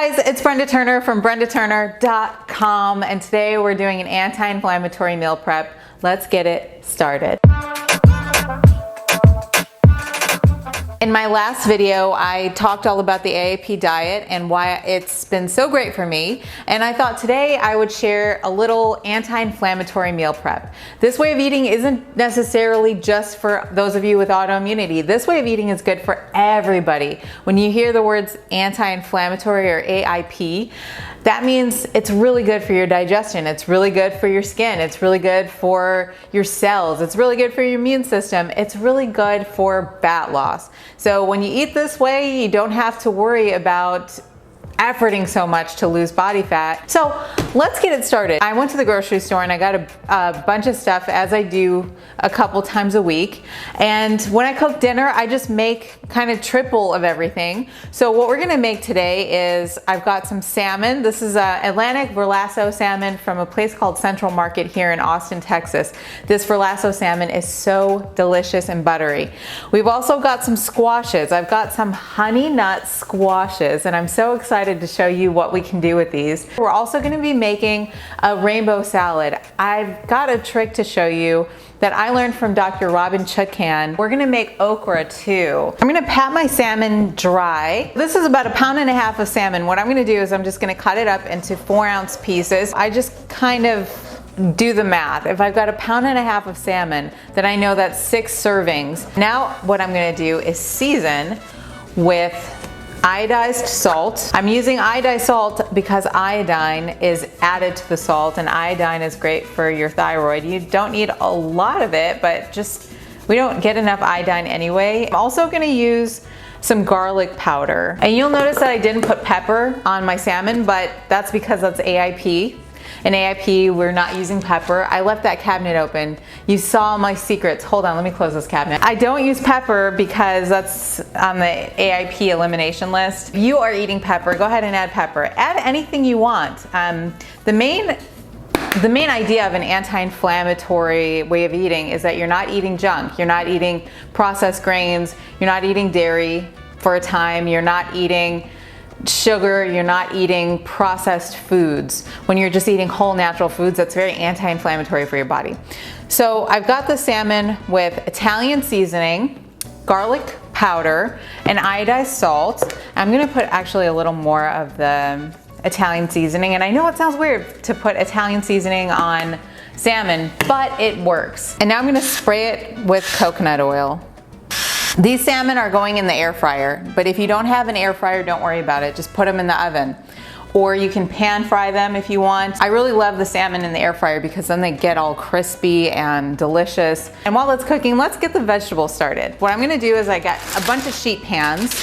guys, it's Brenda Turner from brendaturner.com, and today we're doing an anti-inflammatory meal prep. Let's get it started. In my last video, I talked all about the AIP diet and why it's been so great for me. And I thought today I would share a little anti-inflammatory meal prep. This way of eating isn't necessarily just for those of you with autoimmunity. This way of eating is good for everybody. When you hear the words anti-inflammatory or AIP, that means it's really good for your digestion. It's really good for your skin. It's really good for your cells. It's really good for your immune system. It's really good for fat loss. So when you eat this way, you don't have to worry about efforting so much to lose body fat. So let's get it started. I went to the grocery store and I got a bunch of stuff, as I do a couple times a week. And when I cook dinner, I just make kind of triple of everything. So what we're gonna make today is, I've got some salmon. This is Atlantic Verlasso salmon from a place called Central Market here in Austin, Texas. This Verlasso salmon is so delicious and buttery. We've also got some squashes. I've got some honey nut squashes, and I'm so excited to show you what we can do with these. We're also going to be making a rainbow salad. I've got a trick to show you that I learned from Dr. Robin Chutkan. We're going to make okra too. I'm going to pat my salmon dry. This is about 1.5 pounds of salmon. What I'm going to do is I'm just going to cut it up into 4-ounce pieces. I just kind of do the math. If I've got 1.5 pounds of salmon, then I know that's 6 servings. Now what I'm going to do is season with iodized salt. I'm using iodized salt because iodine is added to the salt, and iodine is great for your thyroid. You don't need a lot of it, but we don't get enough iodine anyway. I'm also going to use some garlic powder. And you'll notice that I didn't put pepper on my salmon, but that's because that's AIP. In AIP, we're not using pepper. I left that cabinet open. You saw my secrets. Hold on, let me close this cabinet. I don't use pepper because that's on the AIP elimination list. If you are eating pepper, go ahead and add pepper. Add anything you want. The main idea of an anti-inflammatory way of eating is that you're not eating junk. You're not eating processed grains. You're not eating dairy for a time. You're not eating sugar, you're not eating processed foods. When you're just eating whole natural foods, that's very anti-inflammatory for your body. So I've got the salmon with Italian seasoning, garlic powder, and iodized salt. I'm gonna put actually a little more of the Italian seasoning, and I know it sounds weird to put Italian seasoning on salmon, but it works. And now I'm gonna spray it with coconut oil. These salmon are going in the air fryer, but if you don't have an air fryer, don't worry about it. Just put them in the oven. Or you can pan fry them if you want. I really love the salmon in the air fryer because then they get all crispy and delicious. And while it's cooking, let's get the vegetables started. What I'm gonna do is I got a bunch of sheet pans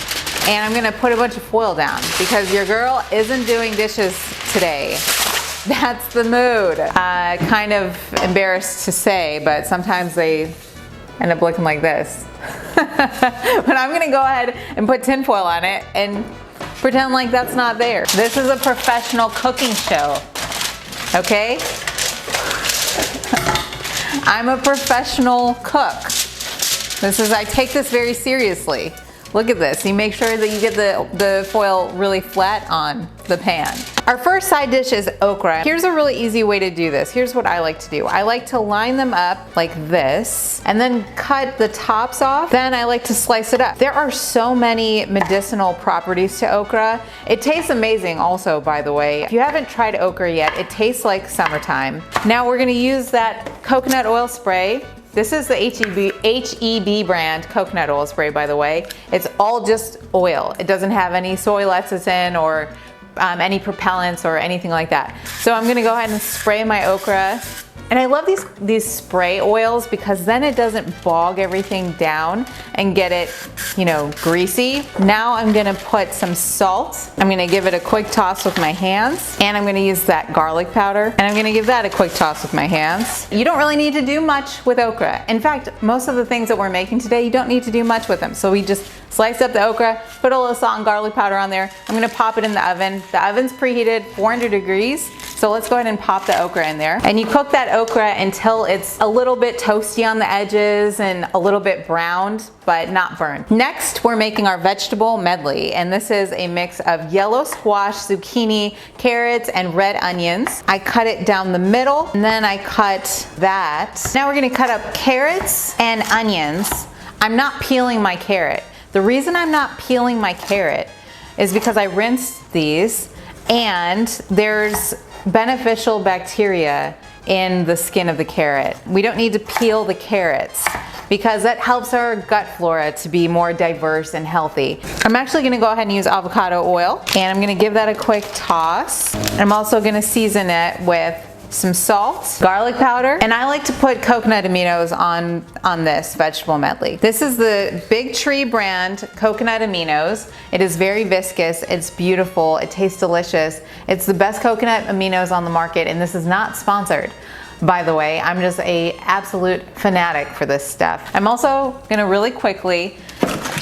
and I'm gonna put a bunch of foil down because your girl isn't doing dishes today. That's the mood. Kind of embarrassed to say, but sometimes they end up looking like this. But I'm gonna go ahead and put tin foil on it and pretend like that's not there. This is a professional cooking show, okay? I'm a professional cook. I take this very seriously. Look at this. You make sure that you get the foil really flat on the pan. Our first side dish is okra. Here's a really easy way to do this. Here's what I like to do. I like to line them up like this and then cut the tops off. Then I like to slice it up. There are so many medicinal properties to okra. It tastes amazing also, by the way. If you haven't tried okra yet, it tastes like summertime. Now we're gonna use that coconut oil spray. This is the HEB brand coconut oil spray, by the way. It's all just oil. It doesn't have any soy lecithin or any propellants or anything like that. So I'm gonna go ahead and spray my okra. And I love these spray oils because then it doesn't bog everything down and get it, greasy. Now I'm gonna put some salt. I'm gonna give it a quick toss with my hands, and I'm gonna use that garlic powder, and I'm gonna give that a quick toss with my hands. You don't really need to do much with okra. In fact, most of the things that we're making today, you don't need to do much with them. So we just slice up the okra, put a little salt and garlic powder on there. I'm gonna pop it in the oven. The oven's preheated, 400 degrees. So let's go ahead and pop the okra in there. And you cook that okra until it's a little bit toasty on the edges and a little bit browned, but not burned. Next, we're making our vegetable medley. And this is a mix of yellow squash, zucchini, carrots, and red onions. I cut it down the middle, and then I cut that. Now we're gonna cut up carrots and onions. I'm not peeling my carrot. The reason I'm not peeling my carrot is because I rinsed these, and there's beneficial bacteria in the skin of the carrot. We don't need to peel the carrots because that helps our gut flora to be more diverse and healthy. I'm actually gonna go ahead and use avocado oil, and I'm gonna give that a quick toss. I'm also gonna season it with some salt, garlic powder, and I like to put coconut aminos on this vegetable medley. This is the Big Tree brand coconut aminos. It is very viscous, it's beautiful, it tastes delicious. It's the best coconut aminos on the market, and this is not sponsored, by the way. I'm just an absolute fanatic for this stuff. I'm also gonna really quickly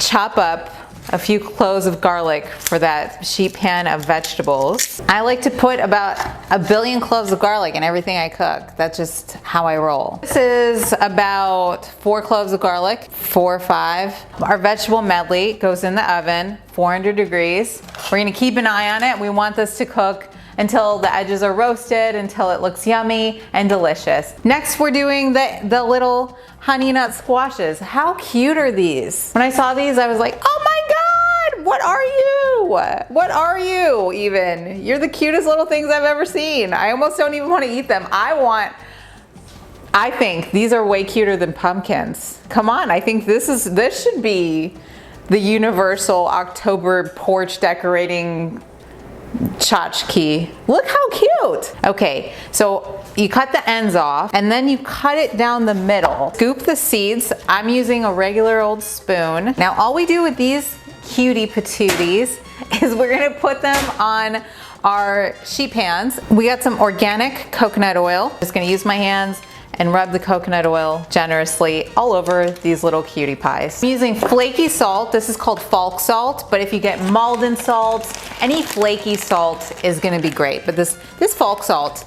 chop up a few cloves of garlic for that sheet pan of vegetables. I like to put about 1 billion cloves of garlic in everything I cook. That's just how I roll. This is about 4 cloves of garlic, 4 or 5. Our vegetable medley goes in the oven, 400 degrees. We're gonna keep an eye on it. We want this to cook until the edges are roasted, until it looks yummy and delicious. Next, we're doing the little honey nut squashes. How cute are these? When I saw these, I was like, oh my God, what are you? What are you even? You're the cutest little things I've ever seen. I almost don't even want to eat them. I think these are way cuter than pumpkins. Come on, I think this should be the universal October porch decorating tchotchke. Look how cute. Okay, so you cut the ends off and then you cut it down the middle. Scoop the seeds. I'm using a regular old spoon. Now all we do with these cutie patooties is we're gonna put them on our sheet pans. We got some organic coconut oil. Just gonna use my hands and rub the coconut oil generously all over these little cutie pies. I'm using flaky salt. This is called Falk Salt, but if you get Malden salt, any flaky salt is gonna be great. But this Falk Salt,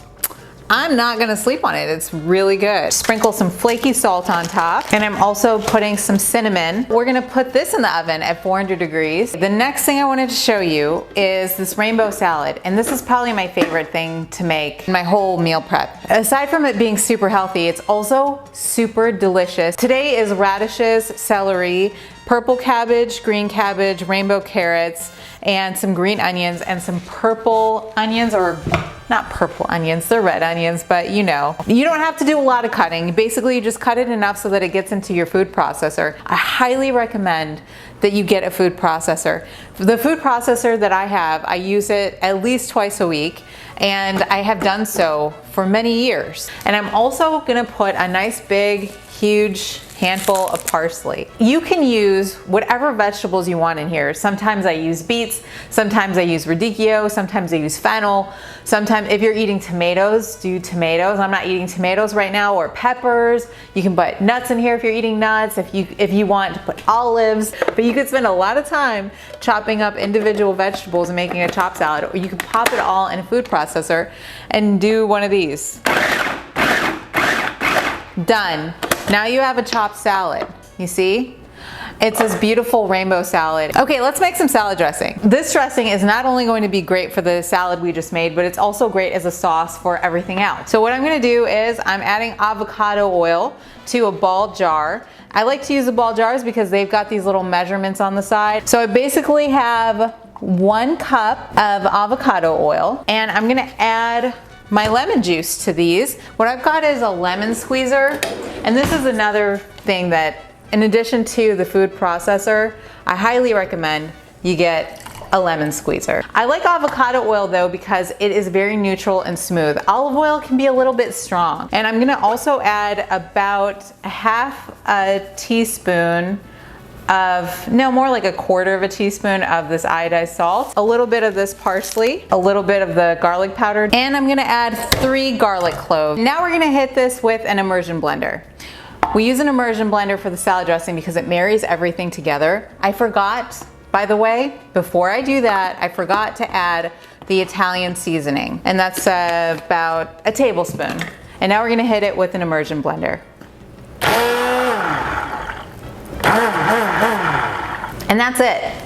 I'm not gonna sleep on it. It's really good. Sprinkle some flaky salt on top, and I'm also putting some cinnamon. We're gonna put this in the oven at 400 degrees. The next thing I wanted to show you is this rainbow salad, and this is probably my favorite thing to make in my whole meal prep. Aside from it being super healthy, it's also super delicious. Today is radishes, celery, purple cabbage, green cabbage, rainbow carrots, and some green onions, and some purple onions, or not purple onions, they're red onions, but you know. You don't have to do a lot of cutting. Basically, you just cut it enough so that it gets into your food processor. I highly recommend that you get a food processor. The food processor that I have, I use it at least twice a week, and I have done so for many years. And I'm also gonna put a nice big, huge handful of parsley. You can use whatever vegetables you want in here. Sometimes I use beets, sometimes I use radicchio, sometimes I use fennel. Sometimes if you're eating tomatoes, do tomatoes. I'm not eating tomatoes right now, or peppers. You can put nuts in here if you're eating nuts, if you want to put olives, but you could spend a lot of time chopping up individual vegetables and making a chopped salad, or you can pop it all in a food processor and do one of these. Done. Now you have a chopped salad, you see? It's this beautiful rainbow salad. Okay, let's make some salad dressing. This dressing is not only going to be great for the salad we just made, but it's also great as a sauce for everything else. So what I'm gonna do is I'm adding avocado oil to a ball jar. I like to use the ball jars because they've got these little measurements on the side. So I basically have 1 cup of avocado oil, and I'm gonna add my lemon juice to these. What I've got is a lemon squeezer, and this is another thing that, in addition to the food processor, I highly recommend you get a lemon squeezer. I like avocado oil though because it is very neutral and smooth. Olive oil can be a little bit strong. And I'm gonna also add about half a teaspoon of, no, more like 1/4 teaspoon of this iodized salt, a little bit of this parsley, a little bit of the garlic powder, and I'm gonna add 3 garlic cloves. Now we're gonna hit this with an immersion blender. We use an immersion blender for the salad dressing because it marries everything together. I forgot, By the way, before I do that, I forgot to add the Italian seasoning, and that's about a tablespoon. And now we're gonna hit it with an immersion blender. And that's it.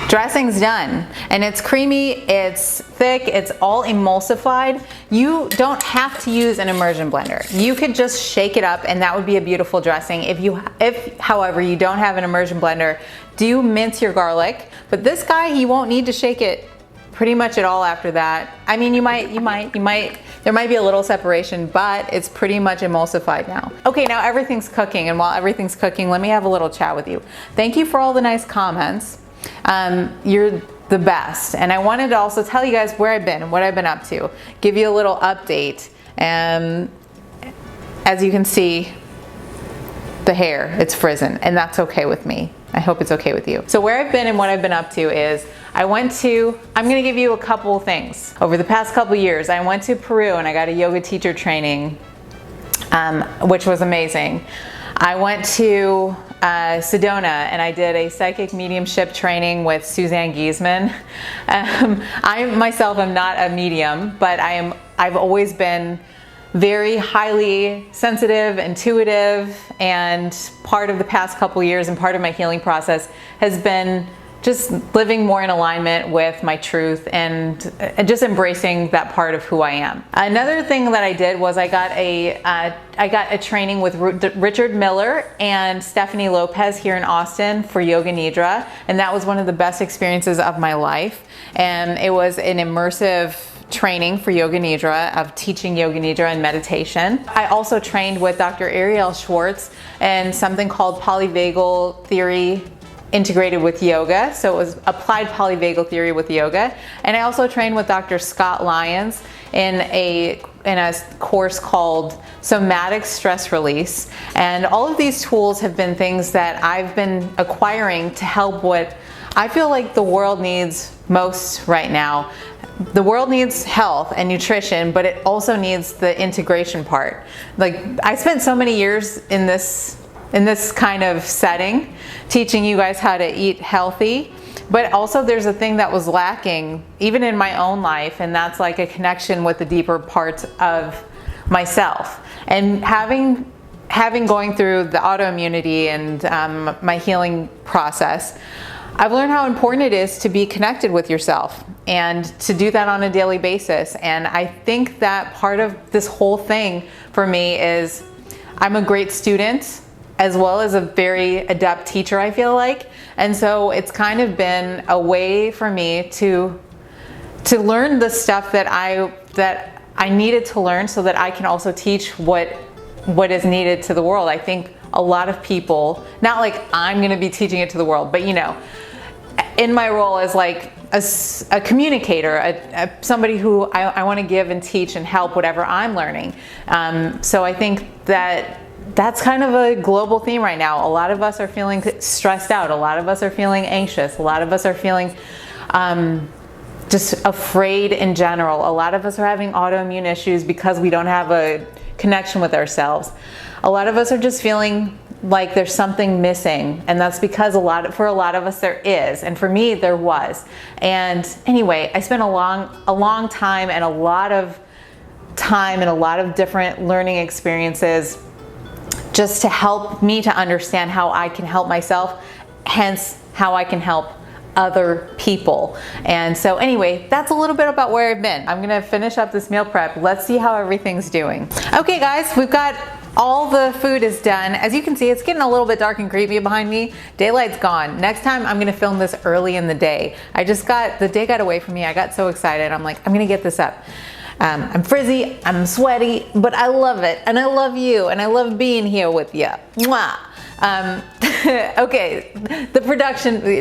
Dressing's done, and it's creamy, it's thick, it's all emulsified. You don't have to use an immersion blender. You could just shake it up and that would be a beautiful dressing. If however you don't have an immersion blender, do mince your garlic. But this guy, he won't need to shake it pretty much at all after that. I mean, there might be a little separation, but it's pretty much emulsified now. Okay, now everything's cooking, and while everything's cooking, let me have a little chat with you. Thank you for all the nice comments. You're the best. And I wanted to also tell you guys where I've been and what I've been up to. Give you a little update. As you can see, the hair, it's frizzen, and that's okay with me. I hope it's okay with you. So where I've been and what I've been up to is I'm gonna give you a couple things. Over the past couple years, I went to Peru and I got a yoga teacher training, which was amazing. I went to Sedona and I did a psychic mediumship training with Suzanne Giesman. I myself am not a medium, but I've always been very highly sensitive, intuitive, and part of the past couple years and part of my healing process has been just living more in alignment with my truth and just embracing that part of who I am. Another thing that I did was I got a training with Richard Miller and Stephanie Lopez here in Austin for Yoga Nidra, and that was one of the best experiences of my life. And it was an immersive training for Yoga Nidra, of teaching Yoga Nidra and meditation. I also trained with Dr. Ariel Schwartz and something called polyvagal theory integrated with yoga. So it was applied polyvagal theory with yoga. And I also trained with Dr. Scott Lyons in a course called Somatic Stress Release. And all of these tools have been things that I've been acquiring to help what I feel like the world needs most right now. The world needs health and nutrition, but it also needs the integration part. Like, I spent so many years in this kind of setting, teaching you guys how to eat healthy, but also there's a thing that was lacking even in my own life, and that's like a connection with the deeper parts of myself. And having going through the autoimmunity and my healing process, I've learned how important it is to be connected with yourself and to do that on a daily basis. And I think that part of this whole thing for me is I'm a great student as well as a very adept teacher, I feel like. And so it's kind of been a way for me to learn the stuff that I needed to learn so that I can also teach what is needed to the world. I think a lot of people, not like I'm gonna be teaching it to the world, but you know, in my role as like a communicator, somebody who I want to give and teach and help whatever I'm learning. So I think that's kind of a global theme right now. A lot of us are feeling stressed out. A lot of us are feeling anxious. A lot of us are feeling just afraid in general. A lot of us are having autoimmune issues because we don't have a connection with ourselves. A lot of us are just feeling like there's something missing, and that's because for a lot of us there is, and for me there was. And anyway, I spent a long time and a lot of different learning experiences just to help me to understand how I can help myself, hence how I can help other people. And so anyway, that's a little bit about where I've been. I'm gonna finish up this meal prep. Let's see how everything's doing. Okay guys, we've got all the food is done. As you can see, it's getting a little bit dark and creepy behind me. Daylight's gone. Next time I'm gonna film this early in the day. The day got away from me. I got so excited. I'm like, I'm gonna get this up. I'm frizzy, I'm sweaty, but I love it, and I love you, and I love being here with you. Mwah. Okay,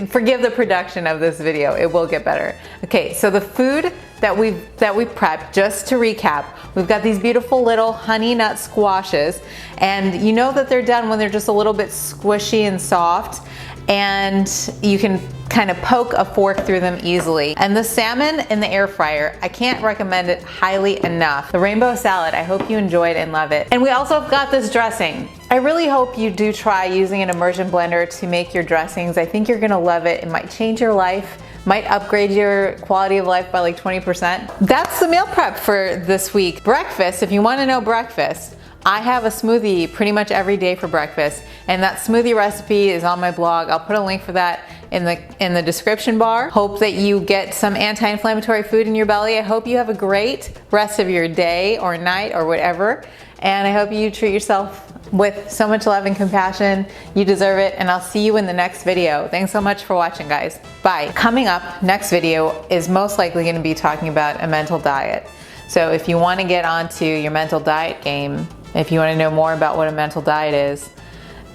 forgive the production of this video, it will get better. Okay, so the food that we prepped, just to recap, we've got these beautiful little honey nut squashes, and you know that they're done when they're just a little bit squishy and soft. and you can kind of poke a fork through them easily. And the salmon in the air fryer, I can't recommend it highly enough. The rainbow salad, I hope you enjoyed and love it. And we also have got this dressing. I really hope you do try using an immersion blender to make your dressings. I think you're gonna love it. It might change your life, might upgrade your quality of life by like 20%. That's the meal prep for this week. Breakfast, if you wanna know breakfast, I have a smoothie pretty much every day for breakfast, and that smoothie recipe is on my blog. I'll put a link for that in the description bar. Hope that you get some anti-inflammatory food in your belly. I hope you have a great rest of your day or night or whatever, and I hope you treat yourself with so much love and compassion. You deserve it, and I'll see you in the next video. Thanks so much for watching, guys. Bye. Coming up, next video is most likely going to be talking about a mental diet. So if you want to get onto your mental diet game, if you want to know more about what a mental diet is,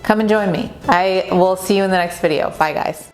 come and join me. I will see you in the next video. Bye, guys.